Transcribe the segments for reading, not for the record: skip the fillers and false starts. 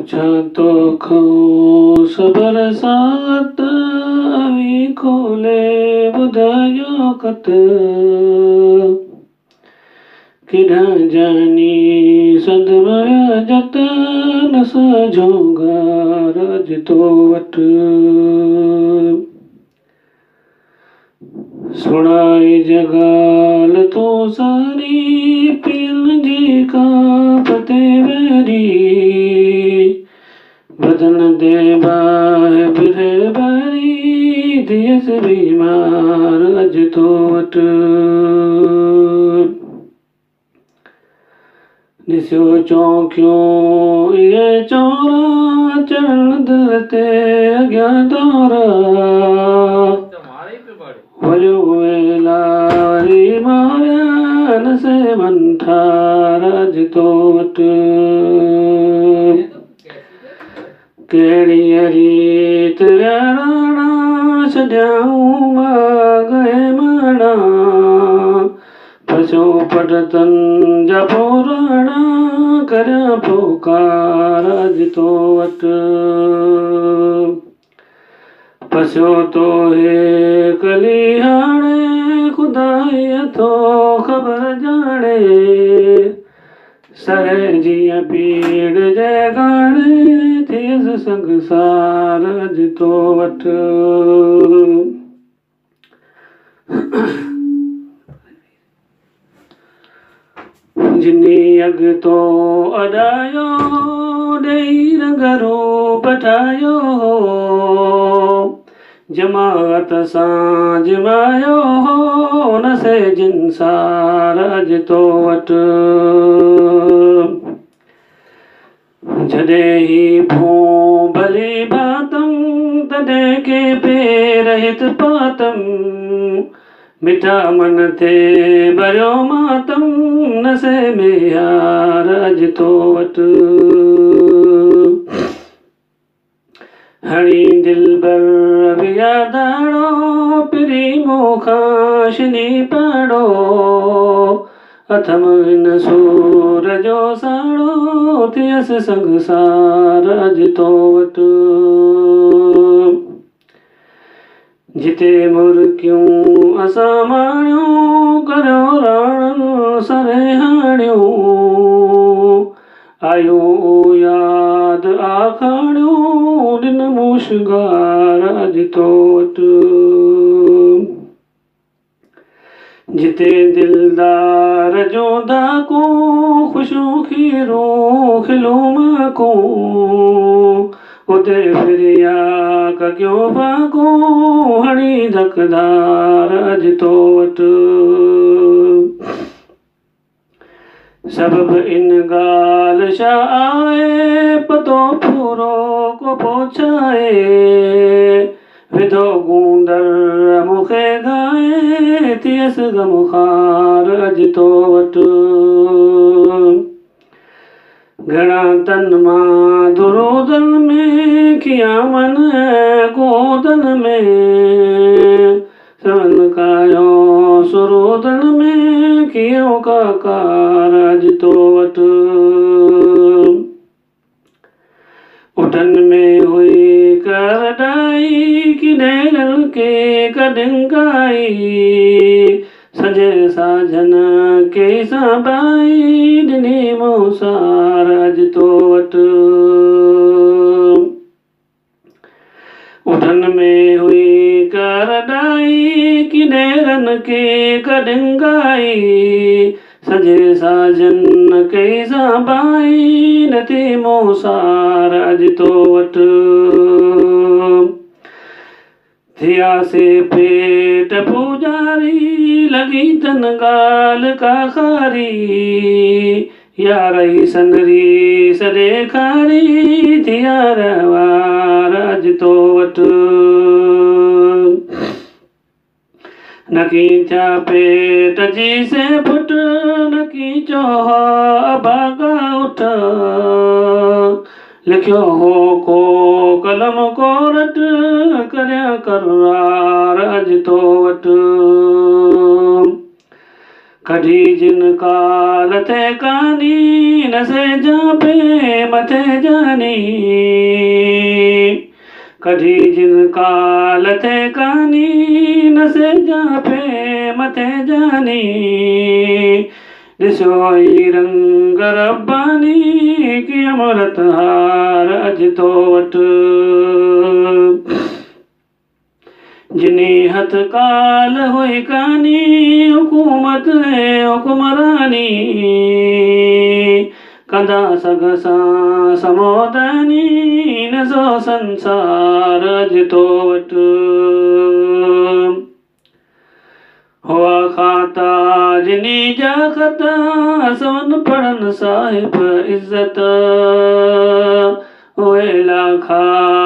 पुछां तो खां सबर सात अवी खोले ॿुधायो कत किॾां जानी सदमया जत न साझो गारज तो वट सुणाई जगाल तो सारी पियन जी का पते वेरी बदन दे बाहे बिरे बारी दियस बीमार अज तो वट दिस्यो चौंकियों ये चौरा चढ़न दिल ते अॻियां दौरा वलियो वेला वरी मारिया न से मंठा राज तो वट कहिड़ी रीत राणा छॾियाऊं मां गए माणा फसियो पटतन जा पुराणा करियां पोकार अज तो वट फसियो तो हे कली हाणे खुदाईअ थो ख़बर ॼाणे सहे जीअं पीड़ जे गाणे थियसि संसार अज तो वट जिनी अॻ तो अॾायो ॾेई रंगरो पठायो जमात सां जिमायो न से जिनसार अज तो वट जॾहिं ही भूं भली भातम तॾहिं के पेर हित पातम मिठा मन थे भरियो मातम न से मेयार अज तो वट हणी दिलबर विया दाड़ो पिरी मूंखां शिनी पाड़ो अथम हिन सूर जो साड़ो थियसि संसार अज तो वट जिते मुर्कियूं असां माणियूं करियो राणन सरे हाणियूं आयो याद आखाणियूं दिन मुशगार अज तो वट जिते दिलदार जो दाको खुशू खीरूं खिलूं माको उते फिरिया कक्यों पाको हणी धकदार अज तो वट सबब इन गाल छा आए पतो पूरो को पहुंचाए विधो गूंदर मुखे गाए थियस गमखार अज तो वट घणा तन मां दुरोदन में किया मन गोदन में सन कायो सुरोदन में कियो काकार अज तो वट उठन में हुई करडाई किनेरन के कडिंगाई सजे साजन के साबाई दिनी मोसार अज तो वट उठन में हुई करडाई किनेरन के कडिंगाई सजे साजन के साबाई नती मोसार अज तो वट थिया से पेट पुजारी लगी तन गाल का खारी यारई सनरी सदे खारी थिया रवार अज तो वट नकी थिया पेट जी से पुट नकी चोहा अभागा उठ लिखियो हो को कलम को रट करया करार अज तो वट कढी जिन काल थे कानी न से जापे मथे जानी कढी जिन काल थे कानी न से जापे मथे जानी ॾिसो ई रंग रब्बानी की अमृत हार अज तो वटि जिनी हथ काल हुई कानी हुकूमत हुकुमरानी कंदा सग सां समोदानी न सो संसार अज तो वटि हुआ खाता जिनी जा खता सोन पढ़न साहिब इज्जत हुए लाखा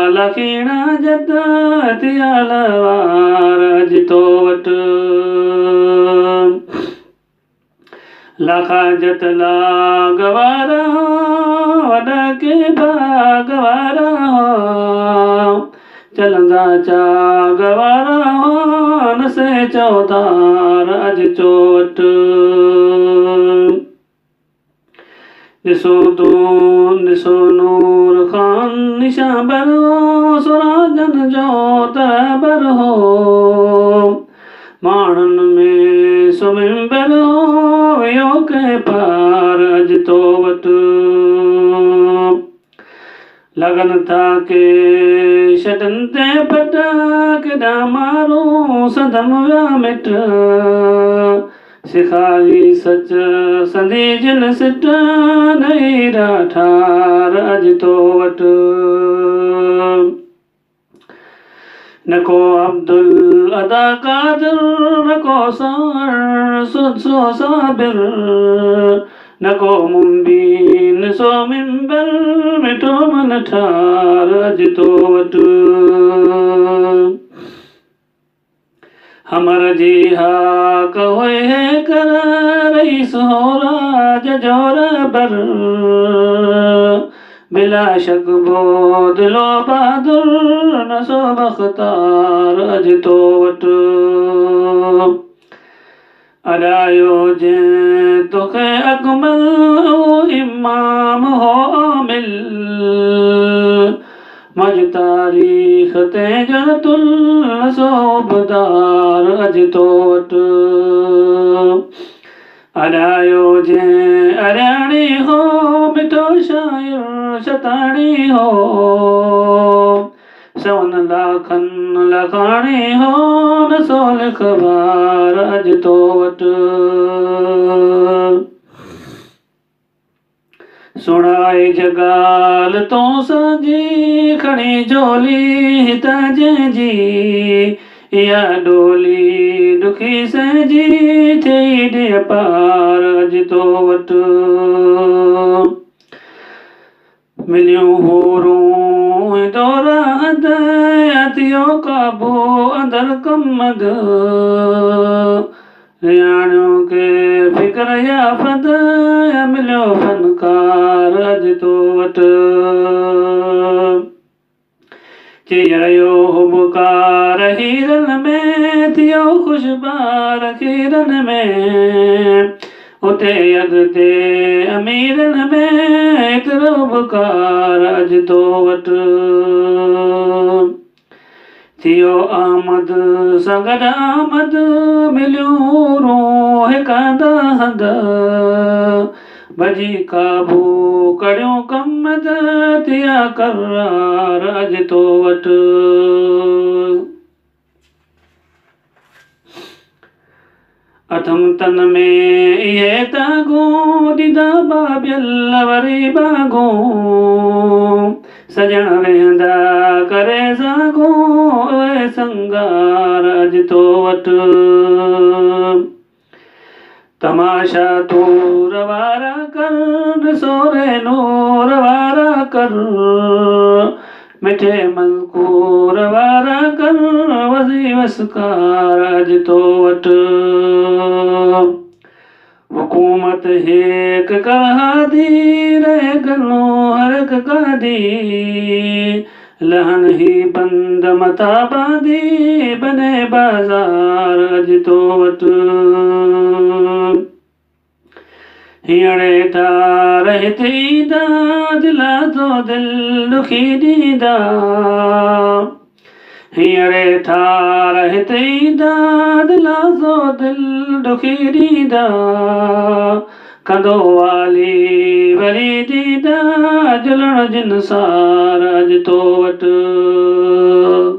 लखीणा जता तियालवार अज तो वटि लाखा जतला गवारा वॾा के भागवारा चलंदा चा गवारा न से चौधार अज चोट ॾिसो तूं ॾिसो नूर खान निशा बरो सुराजन जो तरबर हो माण्हुनि में सुमिंबर हो वियो के पार अज तो वटि लगन था के छॾनि ते पट केॾा माण्हू सदम विया मिट सिखारी सच संधी जिन सिट नई ठार अज तो वटि न को अब्दुल अदा कादिर न को सार सो साबिर न को मुंबीन सो मिंबर मिठो मन ठार अज तो वटि हमर जी हाक होए है कर रईस हो राज जोर बर बिला शक बोदलो बहादुर न सो बख्तार अज तो वटि अडायो जे तोखे अकमल ओ इमाम हो आमिल मज तारीख़ ते जनतुल सोबदार अज तो वटि अडायो जे अरियाणी हो मिठो शाइर शताणी हो सवन लाखनि लखाणी हो न सो लिखवार अज तो वटि सुणाई जगाल तो साजी खणी झोली हिता जंहिंजी इहा डोली दुखी सजी थी ॾे पार अज तो वटि मिलियूं हूरूं दौरा हद थियो काबू अंदर कमद रियाणियों के फिक्र या फद मिलियो फनकार अज तो वटि चयो हुबकार हीरन में थियो खुशबार खीरन में उते अॻिते अमीरन में एतिरो बुकार अज तो वटि थियो आमद सगड आमद मिलियूं रूह कंदा हद भजी काबू कड़ियों कमद थिया करार अज तो वटि अथम तन में इहे तागूं दीदा बाबियल वरी बागूं सजण वेंदा करे सागूं संगार अज तो वटि तमाशा तूर वारा कर सोरे नूर वारा कर मिठे मज़कूर वारा कर वज़ी वसकार अज तो वटि हुकूमत हेक कर हादी रहे गनो हरक कादी लहन ही बंद मता बादी बने बाजार अज तो वटि हींअरे तार हिते ईंदा दिला तो दिलि दुखी ॾींदा हींअरे तार हिते ईंदा दिला तो दिलि दुखी ॾींदा कंदो वाली वरी ॾींदा जुलण जिन सार अॼु तो वटि